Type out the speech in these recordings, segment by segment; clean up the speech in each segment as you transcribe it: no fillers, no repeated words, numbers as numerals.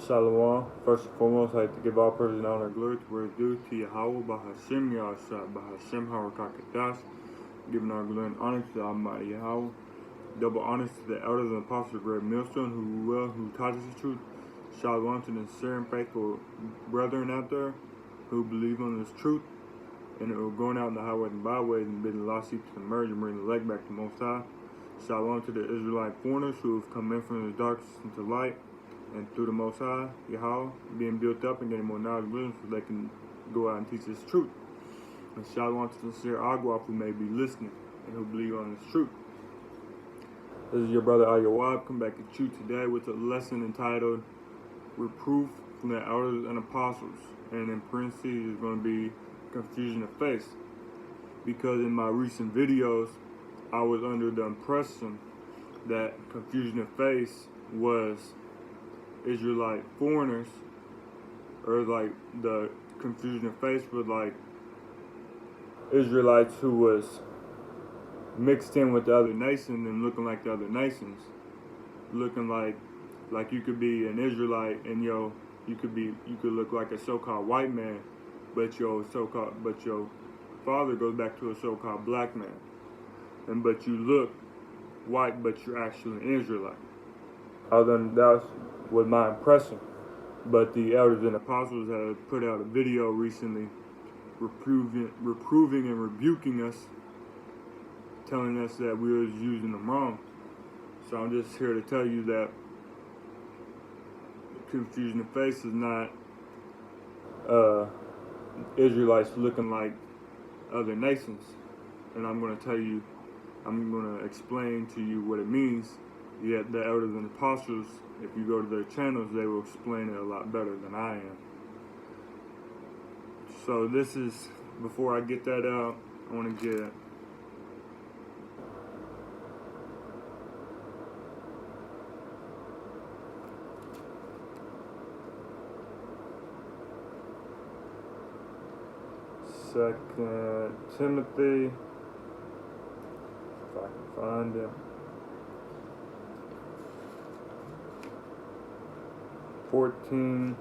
Shalom. First and foremost, I'd like to give all praise and honor and glory to where it's due to Yahweh, Bahashem Yahshua, Bahashem Harakakadash, giving our glory and honor to the Almighty Yahweh. Double honors to the elders and apostles of Great Millstone who taught us the truth. Shalom to the sincere and faithful brethren out there who believe on this truth and who are going out in the highways and byways and bidding the lost sheep to emerge and bring the leg back to Most High. Shalom to the Israelite foreigners who have come in from the darkness into light, and through the Most High, Yahweh, being built up and getting more knowledge and wisdom so they can go out and teach this truth. And shalom to the sincere Agwaf who may be listening and who believe on this truth. This is your brother Ayawab, come back at you today with a lesson entitled Reproof from the Elders and Apostles. And in parentheses is going to be confusion of faith. Because in my recent videos, I was under the impression that confusion of faith was Israelite foreigners, or like the confusion of faith was like Israelites who was mixed in with the other nations and looking like the other nations, looking like you could be an Israelite and you could look like a so-called white man, but your father goes back to a so-called black man, but you look white but you're actually an Israelite. That was my impression, but the elders and apostles have put out a video recently reproving and rebuking us, telling us that we were using them wrong. So I'm just here to tell you that confusion of faith is not Israelites looking like other nations, and I'm going to explain to you what it means. Yet the elders and apostles, if you go to their channels, they will explain it a lot better than I am. So this is, before I get that out, I want to get Second Timothy, if I can find it. 14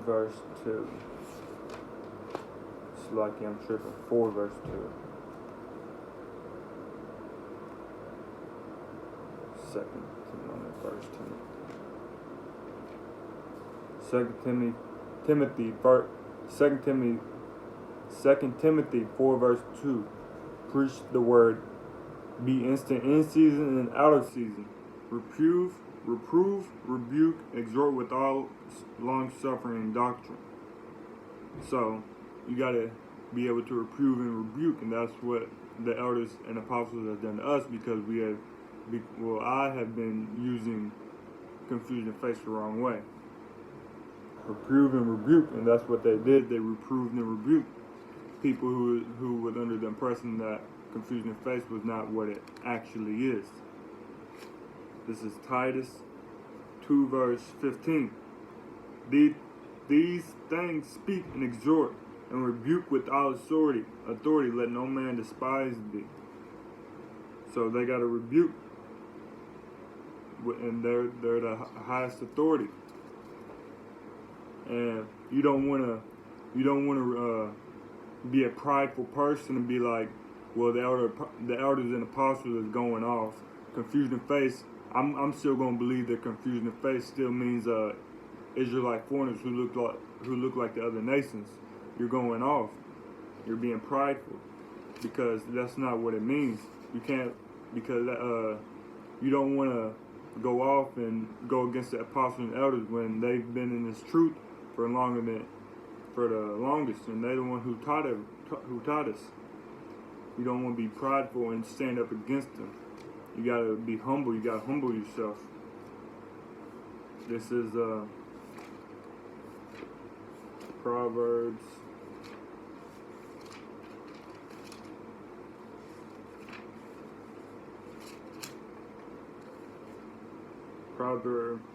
verse 2. It's like I'm tripping. 4 verse 2. Second Timothy 4 verse 2. Preach the word. Be instant in season and out of season. Reprove, rebuke, exhort with all long-suffering and doctrine. So, you got to be able to reprove and rebuke, and that's what the elders and apostles have done to us, because I have been using confusion of faith the wrong way. Reprove and rebuke, and that's what they did. They reproved and rebuked people who were under the impression that confusion of faith was not what it actually is. This is Titus 2 verse 15. These things speak and exhort and rebuke with all authority. Let no man despise thee. So they got to rebuke, and they're the highest authority. And you don't want to be a prideful person and be like, well, the elders and apostles is going off. Confusion of faith. I'm still gonna believe that confusion of faith still means Israelite foreigners who look like the other nations. You're going off. You're being prideful, because that's not what it means. You can't, because you don't want to go off and go against the apostles and elders when they've been in this truth for the longest, and they're the one who taught us. You don't want to be prideful and stand up against them. You gotta be humble. You gotta humble yourself. This is Proverbs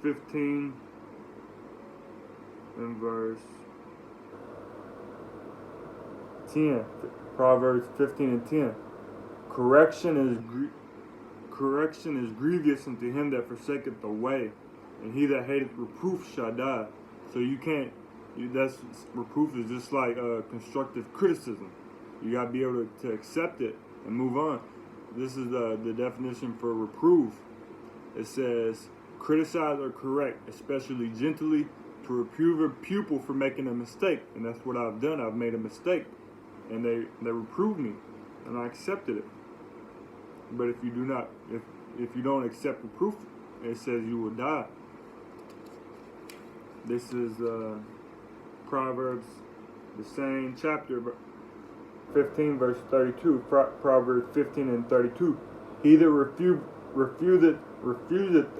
15 and verse 10. Proverbs 15 and 10. Correction is grievous unto him that forsaketh the way, and he that hateth reproof shall die. So you can't. That's reproof is just like constructive criticism. You gotta be able to accept it and move on. This is the definition for reproof. It says, criticize or correct, especially gently, to reprove a pupil for making a mistake. And that's what I've done. I've made a mistake. And they reproved me. And I accepted it. But if you do not, if you don't accept reproof, it says you will die. This is Proverbs, the same chapter, 15 verse 32. Proverbs 15 and 32. He that refuseth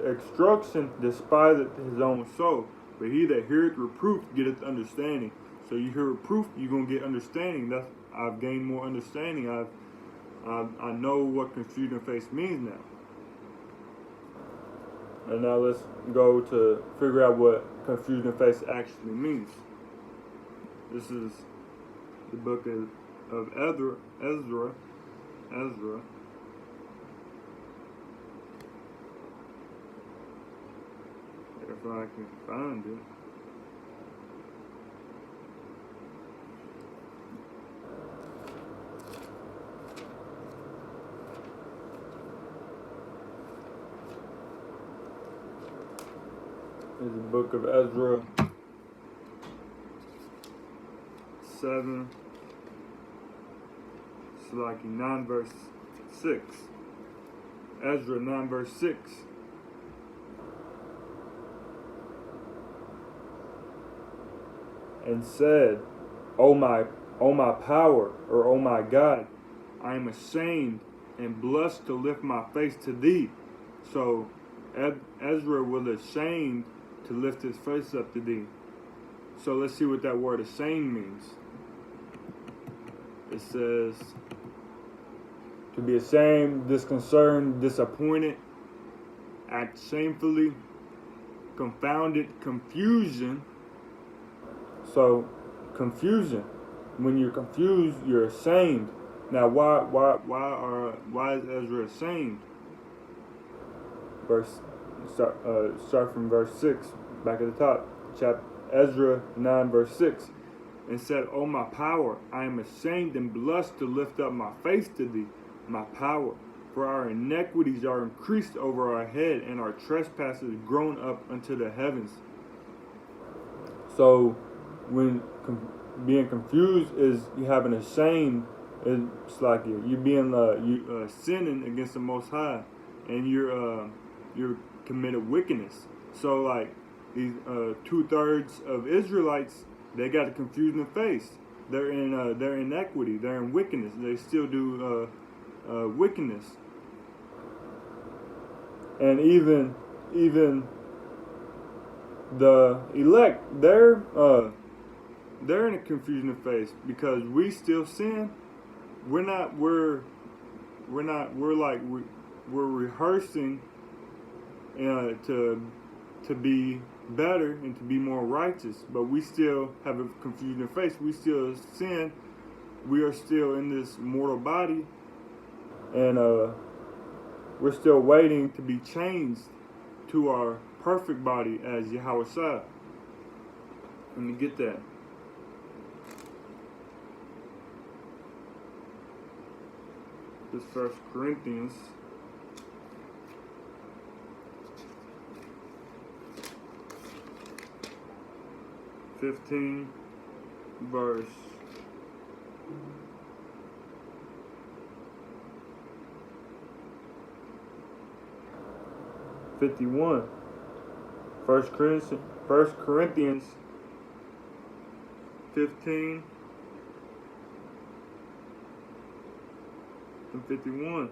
instruction despiseth his own soul, but he that heareth reproof getteth understanding. So you hear reproof, you're gonna get understanding. I've gained more understanding. I know what confusing face means now. And now let's go to figure out what confusing face actually means. This is the book of Ezra. If I can find it. It's the book of Ezra 7, it's like 9 verse 6. Ezra 9 verse 6. And said, O my power, or O my God, I am ashamed and blushed to lift my face to thee. So Ezra was ashamed to lift his face up to thee. So let's see what that word ashamed means. It says to be ashamed, disconcerted, disappointed, act shamefully, confounded, confusion. So confusion. When you're confused, you're ashamed. Now why is Ezra ashamed? Start from verse 6, back at the top. Ezra 9 verse 6. And said, O my power, I am ashamed and blushed to lift up my face to thee, my power. For our iniquities are increased over our head, and our trespasses grown up unto the heavens. So when being confused is you having ashamed, it's like you being sinning against the Most High, and you're committed wickedness. So like these 2/3 of Israelites, they got a confused face. They're in inequity. They're in wickedness. They still do wickedness. And even the elect, they're in a confusion of face because we still sin. We're rehearsing to be better and to be more righteous, but we still have a confusion of face. We still sin. We are still in this mortal body, and we're still waiting to be changed to our perfect body as Yahweh Shai. Let me get that. This 1 Corinthians 15 verse 51. 1 Corinthians 15 and 51.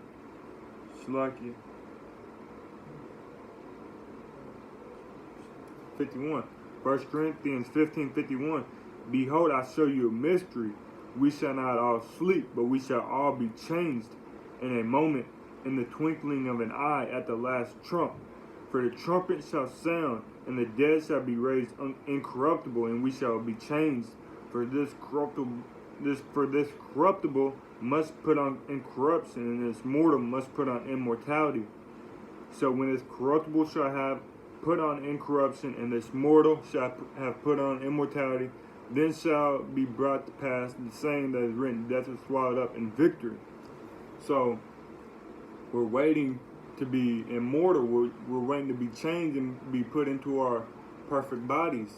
Shalaki. 51. 1 Corinthians 15:51. Behold, I show you a mystery. We shall not all sleep, but we shall all be changed in a moment, in the twinkling of an eye, at the last trump. For the trumpet shall sound, and the dead shall be raised incorruptible, and we shall be changed. For this corruptible must put on incorruption, and this mortal must put on immortality. So when this corruptible shall have put on incorruption, and this mortal shall have put on immortality. Then shall be brought to pass the saying that is written, death is swallowed up in victory. So we're waiting to be immortal. We're waiting to be changed and be put into our perfect bodies.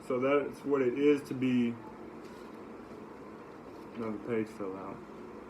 So that's what it is to be. Another page fell out.